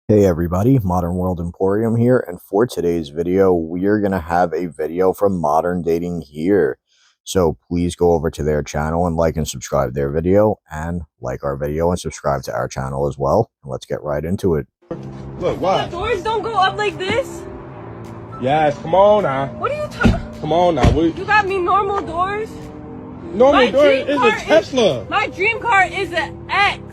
Hey everybody, Modern World Emporium here, and for today's video, we are going to have a video from Modern Dating here. So please go over to their channel and like and subscribe their video, and like our video and subscribe to our channel as well. And let's get right into it. Look, The why? doors don't go up like this. Yes, come on now. What are you talking? Come on now. You got me normal doors. Normal door dream is car a Tesla. My dream car is an X.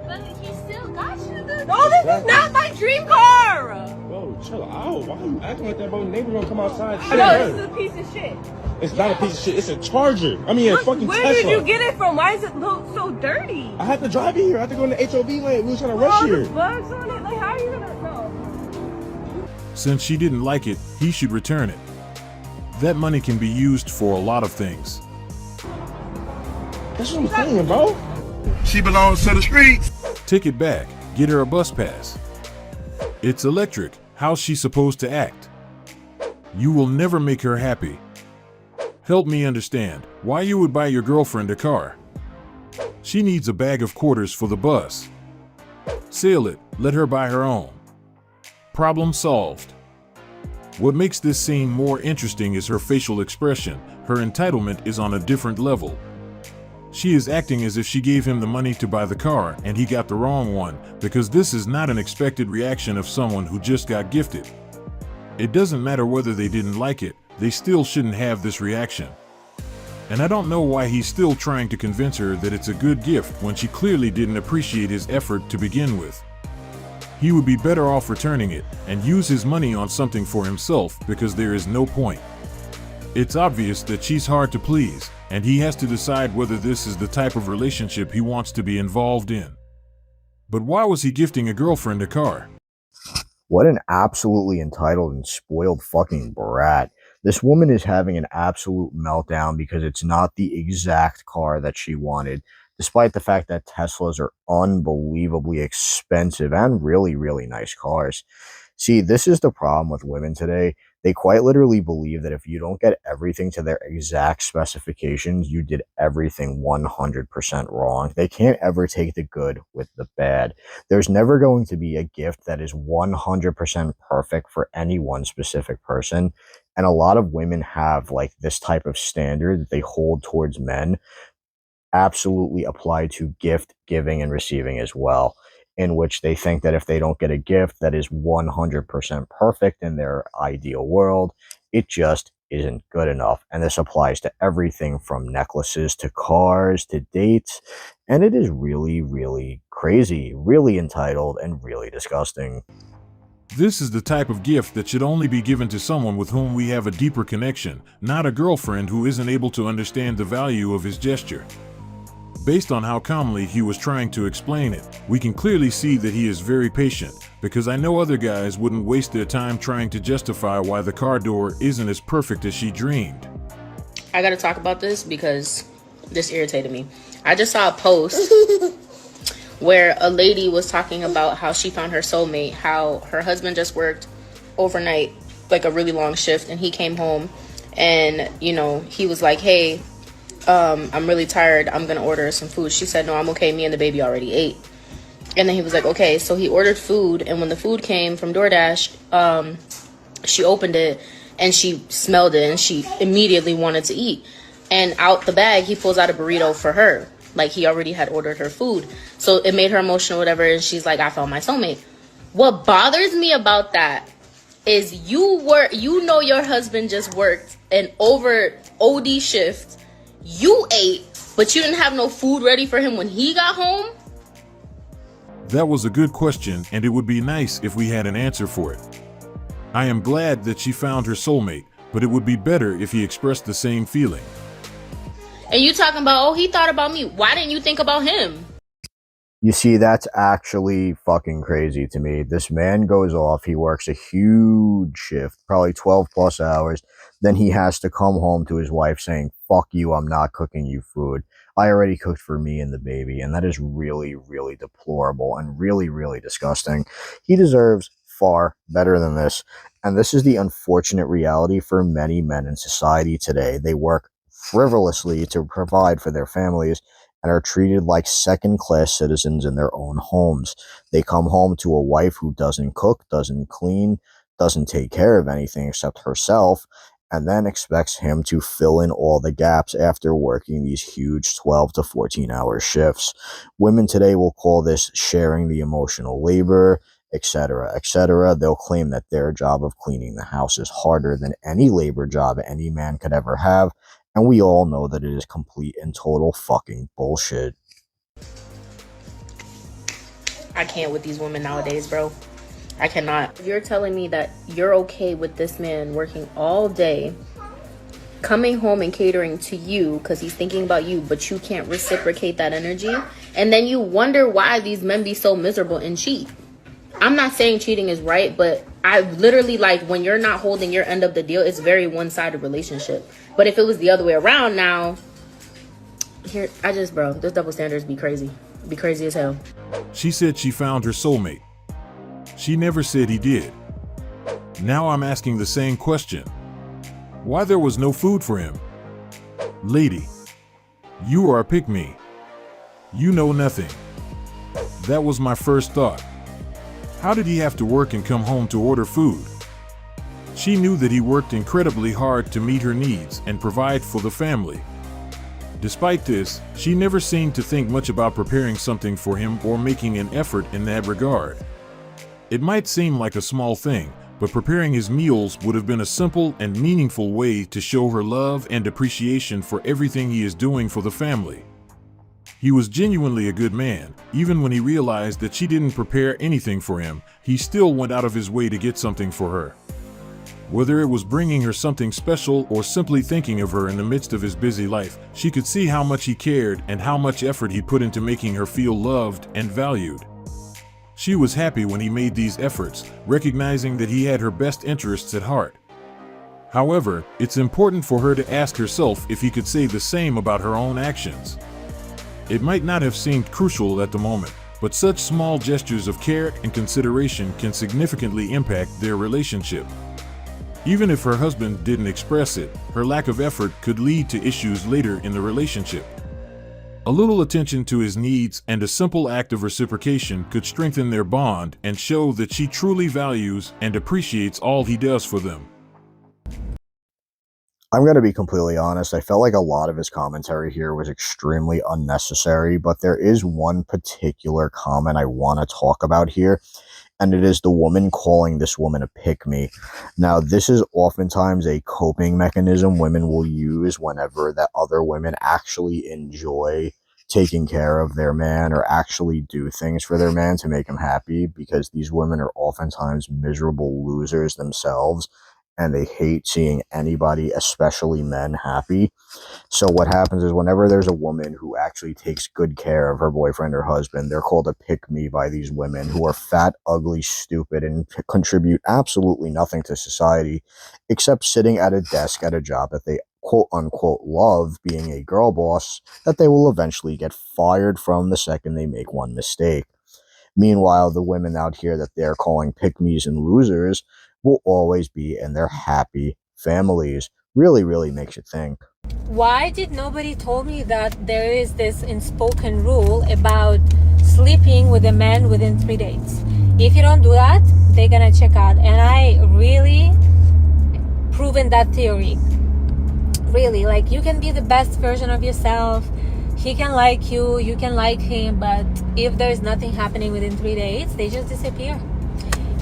But he still got you the. No, this is not my dream car. Whoa, chill out. Why are you acting like that, bro? Neighbor gonna come outside. No, this is a piece of shit. It's not a piece of shit. It's a Charger. I mean, a fucking Where Tesla. did you get it from? Why does it look so dirty? I had to drive it here. I had to go in the HOV lane. We was trying to With rush all here. the bugs on it. Like, how are you gonna know? Since she didn't like it, he should return it. That money can be used for a lot of things. That's what I'm saying, bro. She belongs to the streets. Take it back, get her a bus pass. It's electric, how's she supposed to act? You will never make her happy. Help me understand why you would buy your girlfriend a car. She needs a bag of quarters for the bus. Sell it, let her buy her own. Problem solved. What makes this scene more interesting is her facial expression. Her entitlement is on a different level. She is acting as if she gave him the money to buy the car and he got the wrong one, because this is not an expected reaction of someone who just got gifted. It doesn't matter whether they didn't like it, they still shouldn't have this reaction. And I don't know why he's still trying to convince her that it's a good gift when she clearly didn't appreciate his effort to begin with. He would be better off returning it and use his money on something for himself, because there is no point. It's obvious that she's hard to please, and he has to decide whether this is the type of relationship he wants to be involved in. But why was he gifting a girlfriend a car? What an absolutely entitled and spoiled fucking brat. This woman is having an absolute meltdown because it's not the exact car that she wanted, despite the fact that Teslas are unbelievably expensive and really, really nice cars. See, this is the problem with women today. They quite literally believe that if you don't get everything to their exact specifications, you did everything 100% wrong. They can't ever take the good with the bad. There's never going to be a gift that is 100% perfect for any one specific person. And a lot of women have like this type of standard that they hold towards men absolutely apply to gift giving and receiving as well, in which they think that if they don't get a gift that is 100% perfect in their ideal world, it just isn't good enough. And this applies to everything from necklaces to cars to dates. And it is really, really crazy, really entitled, and really disgusting. This is the type of gift that should only be given to someone with whom we have a deeper connection, not a girlfriend who isn't able to understand the value of his gesture. Based on how calmly he was trying to explain it, we can clearly see that he is very patient, because I know other guys wouldn't waste their time trying to justify why the car door isn't as perfect as she dreamed. I gotta talk about this because this irritated me. I just saw a post where a lady was talking about how she found her soulmate, how her husband just worked overnight, like a really long shift, and he came home and, he was like, hey, I'm really tired. I'm going to order some food. She said, no, I'm okay. Me and the baby already ate. And then he was like, okay. So he ordered food. And when the food came from DoorDash, she opened it and she smelled it and she immediately wanted to eat. And out the bag, he pulls out a burrito for her. Like he already had ordered her food. So it made her emotional, whatever. And she's like, I found my soulmate. What bothers me about that is your husband just worked an over OD shift. You ate, but you didn't have no food ready for him when he got home? That was a good question, and it would be nice if we had an answer for it. I am glad that she found her soulmate, but it would be better if he expressed the same feeling. And you talking about, oh, he thought about me. Why didn't you think about him? You see, that's actually fucking crazy to me. This man goes off, he works a huge shift, probably 12 plus hours. Then he has to come home to his wife saying, fuck you, I'm not cooking you food. I already cooked for me and the baby. And that is really, really deplorable and really, really disgusting. He deserves far better than this. And this is the unfortunate reality for many men in society today. They work frivolously to provide for their families, and are treated like second-class citizens in their own homes. They come home to a wife who doesn't cook, doesn't clean, doesn't take care of anything except herself, and then expects him to fill in all the gaps after working these huge 12 to 14-hour shifts. Women today will call this sharing the emotional labor, etc., etc. They'll claim that their job of cleaning the house is harder than any labor job any man could ever have, and we all know that it is complete and total fucking bullshit. I can't with these women nowadays, bro. I cannot. If you're telling me that you're okay with this man working all day, coming home and catering to you because he's thinking about you, but you can't reciprocate that energy, and then you wonder why these men be so miserable and cheat. I'm not saying cheating is right, but I literally, like, when you're not holding your end of the deal, it's very one-sided relationship. But if it was the other way around now, bro, this double standards be crazy. Be crazy as hell. She said she found her soulmate. She never said he did. Now I'm asking the same question. Why there was no food for him? Lady, you are a pick-me. You know nothing. That was my first thought. How did he have to work and come home to order food? She knew that he worked incredibly hard to meet her needs and provide for the family. Despite this, she never seemed to think much about preparing something for him or making an effort in that regard. It might seem like a small thing, but preparing his meals would have been a simple and meaningful way to show her love and appreciation for everything he is doing for the family. He was genuinely a good man. Even when he realized that she didn't prepare anything for him, he still went out of his way to get something for her. Whether it was bringing her something special or simply thinking of her in the midst of his busy life, she could see how much he cared and how much effort he put into making her feel loved and valued. She was happy when he made these efforts, recognizing that he had her best interests at heart. However, it's important for her to ask herself if he could say the same about her own actions. It might not have seemed crucial at the moment, but such small gestures of care and consideration can significantly impact their relationship. Even if her husband didn't express it, her lack of effort could lead to issues later in the relationship. A little attention to his needs and a simple act of reciprocation could strengthen their bond and show that she truly values and appreciates all he does for them. I'm going to be completely honest. I felt like a lot of his commentary here was extremely unnecessary, but there is one particular comment I want to talk about here, and it is the woman calling this woman a pick-me. Now, this is oftentimes a coping mechanism women will use whenever that other women actually enjoy taking care of their man or actually do things for their man to make him happy, because these women are oftentimes miserable losers themselves, and they hate seeing anybody, especially men, happy. So what happens is whenever there's a woman who actually takes good care of her boyfriend or husband, they're called a pick-me by these women who are fat, ugly, stupid, and contribute absolutely nothing to society except sitting at a desk at a job that they quote-unquote love, being a girl boss, that they will eventually get fired from the second they make one mistake. Meanwhile, the women out here that they're calling pick-me's and losers will always be in their happy families. Really, really makes you think. Why did nobody told me that there is this unspoken rule about sleeping with a man within 3 days? If you don't do that, they're gonna check out. And I really proven that theory. Really, like, you can be the best version of yourself. He can like you, you can like him, but if there's nothing happening within 3 days, they just disappear.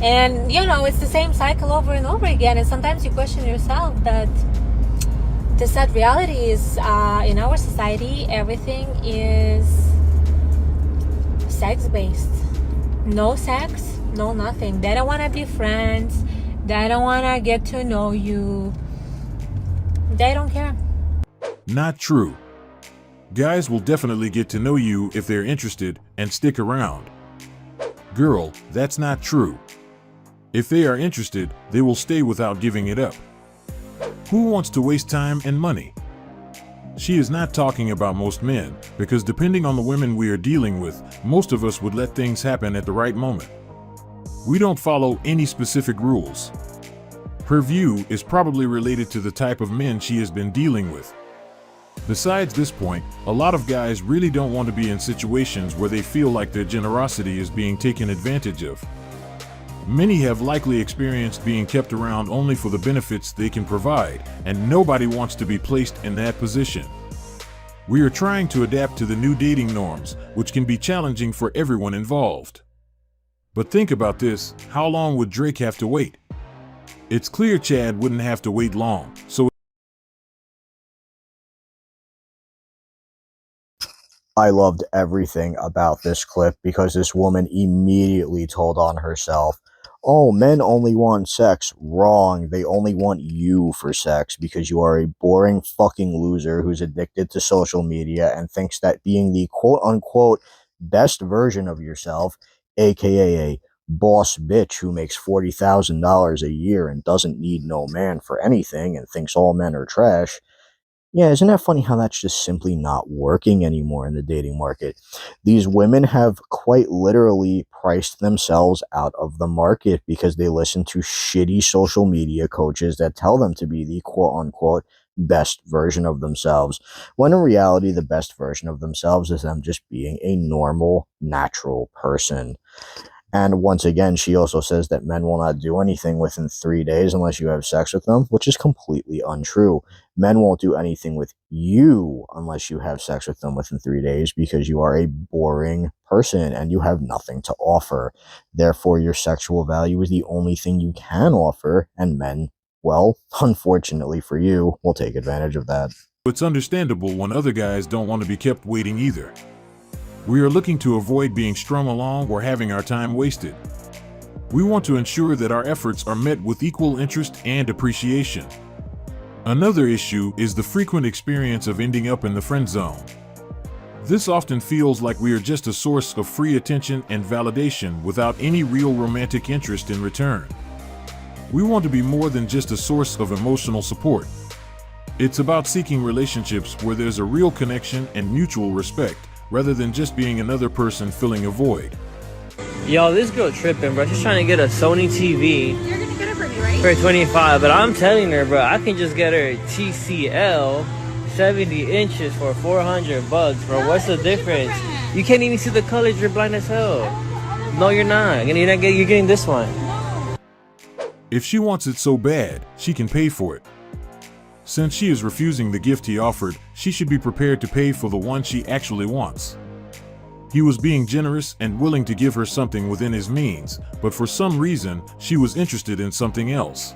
And, you know, it's the same cycle over and over again. And sometimes you question yourself that the sad reality is in our society, everything is sex-based. No sex, no nothing. They don't want to be friends. They don't want to get to know you. They don't care. Not true. Guys will definitely get to know you if they're interested and stick around. Girl, that's not true. If they are interested, they will stay without giving it up. Who wants to waste time and money? She is not talking about most men, because depending on the women we are dealing with, most of us would let things happen at the right moment. We don't follow any specific rules. Her view is probably related to the type of men she has been dealing with. Besides this point, a lot of guys really don't want to be in situations where they feel like their generosity is being taken advantage of. Many have likely experienced being kept around only for the benefits they can provide, and nobody wants to be placed in that position. We are trying to adapt to the new dating norms, which can be challenging for everyone involved. But think about this, how long would Drake have to wait? It's clear Chad wouldn't have to wait long, so I loved everything about this clip because this woman immediately told on herself, oh, men only want sex. Wrong. They only want you for sex because you are a boring fucking loser who's addicted to social media and thinks that being the quote-unquote best version of yourself, aka a boss bitch who makes $40,000 a year and doesn't need no man for anything and thinks all men are trash. Yeah, isn't that funny how that's just simply not working anymore in the dating market? These women have quite literally priced themselves out of the market because they listen to shitty social media coaches that tell them to be the quote-unquote best version of themselves, when in reality the best version of themselves is them just being a normal, natural person. And once again, she also says that men will not do anything within 3 days unless you have sex with them, which is completely untrue. Men won't do anything with you unless you have sex with them within 3 days because you are a boring person and you have nothing to offer. Therefore, your sexual value is the only thing you can offer, and men, well, unfortunately for you, will take advantage of that. it's understandable when other guys don't want to be kept waiting either. We are looking to avoid being strung along or having our time wasted. We want to ensure that our efforts are met with equal interest and appreciation. Another issue is the frequent experience of ending up in the friend zone. This often feels like we are just a source of free attention and validation without any real romantic interest in return. We want to be more than just a source of emotional support. It's about seeking relationships where there's a real connection and mutual respect, rather than just being another person filling a void. Yo, this girl tripping, bro. She's trying to get a Sony TV. You're gonna get it for me, right? For 25, but I'm telling her, bro, I can just get her a TCL 70 inches for $400, bro. What's the difference? You can't even see the colors. You're blind as hell. No, you're not. You're getting this one. If she wants it so bad, she can pay for it. Since she is refusing the gift he offered, she should be prepared to pay for the one she actually wants. He was being generous and willing to give her something within his means, but for some reason, she was interested in something else.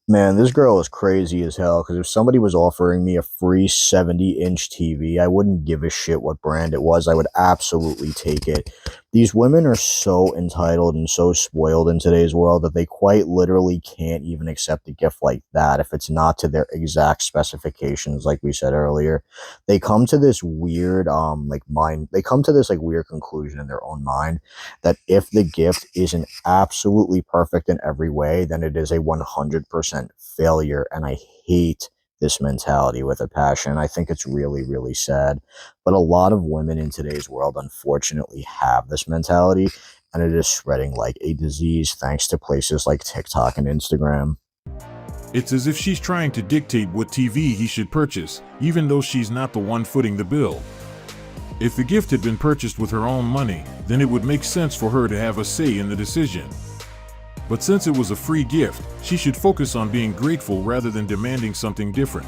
Man, this girl is crazy as hell, because if somebody was offering me a free 70-inch TV, I wouldn't give a shit what brand it was. I would absolutely take it. These women are so entitled and so spoiled in today's world that they quite literally can't even accept a gift like that if it's not to their exact specifications, like we said earlier. They come to this weird, weird conclusion in their own mind that if the gift isn't absolutely perfect in every way, then it is a 100% failure, and I hate this mentality with a passion. I think it's really, really sad. But a lot of women in today's world, unfortunately, have this mentality, and it is spreading like a disease thanks to places like TikTok and Instagram. It's as if she's trying to dictate what TV he should purchase, even though she's not the one footing the bill. If the gift had been purchased with her own money, then it would make sense for her to have a say in the decision. But since it was a free gift, she should focus on being grateful rather than demanding something different.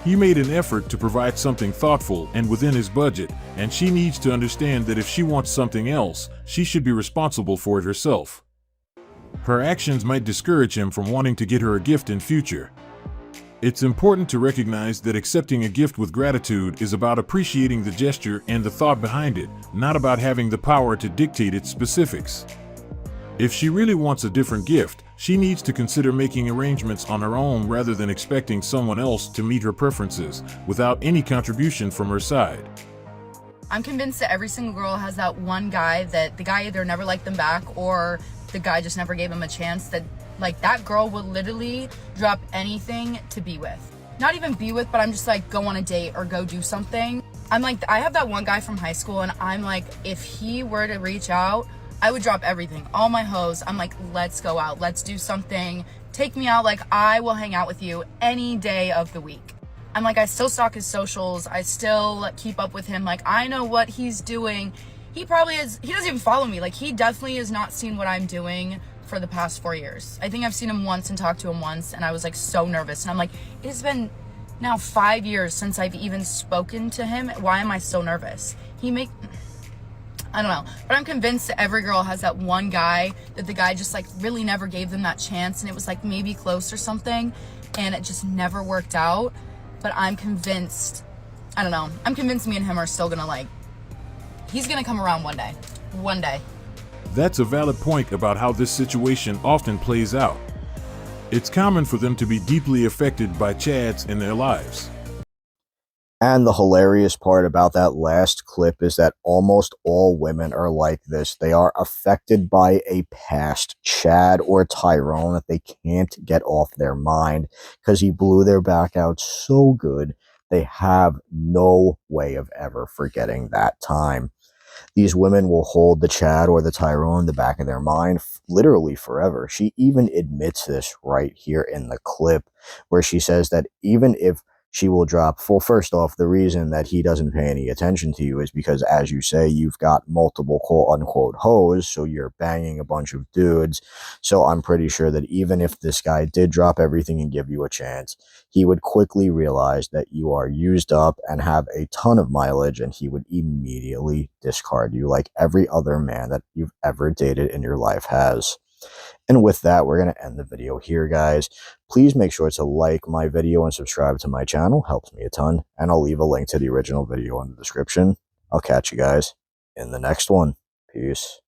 He made an effort to provide something thoughtful and within his budget, and she needs to understand that if she wants something else, she should be responsible for it herself. Her actions might discourage him from wanting to get her a gift in future. It's important to recognize that accepting a gift with gratitude is about appreciating the gesture and the thought behind it, not about having the power to dictate its specifics. If she really wants a different gift, she needs to consider making arrangements on her own rather than expecting someone else to meet her preferences without any contribution from her side. I'm convinced that every single girl has that one guy that the guy either never liked them back or the guy just never gave him a chance, that like that girl would literally drop anything to be with. Not even be with, but I'm just like, go on a date or go do something. I'm like, I have that one guy from high school, and I'm like, if he were to reach out, I would drop everything, all my hoes. I'm like, let's go out, let's do something, take me out, like I will hang out with you any day of the week. I'm like, I still stalk his socials. I still keep up with him. Like, I know what he's doing. He doesn't even follow me. Like, he definitely has not seen what I'm doing for the past 4 years. I think I've seen him once and talked to him once, and I was like so nervous. And I'm like, it has been now 5 years since I've even spoken to him. Why am I so nervous? I don't know, but I'm convinced that every girl has that one guy that the guy just like really never gave them that chance, and it was like maybe close or something, and it just never worked out. But I'm convinced, I don't know, I'm convinced me and him are still gonna like, he's gonna come around one day. One day. That's a valid point about how this situation often plays out. It's common for them to be deeply affected by Chads in their lives. And the hilarious part about that last clip is that almost all women are like this. They are affected by a past Chad or Tyrone that they can't get off their mind because he blew their back out so good, they have no way of ever forgetting that time. These women will hold the Chad or the Tyrone in the back of their mind literally forever. She even admits this right here in the clip, where she says that even if she will drop, well, first off, the reason that he doesn't pay any attention to you is because, as you say, you've got multiple quote-unquote hoes, so you're banging a bunch of dudes. So I'm pretty sure that even if this guy did drop everything and give you a chance, he would quickly realize that you are used up and have a ton of mileage, and he would immediately discard you like every other man that you've ever dated in your life has. And with that, we're going to end the video here, guys. Please make sure to like my video and subscribe to my channel. Helps me a ton. And I'll leave a link to the original video in the description. I'll catch you guys in the next one. Peace.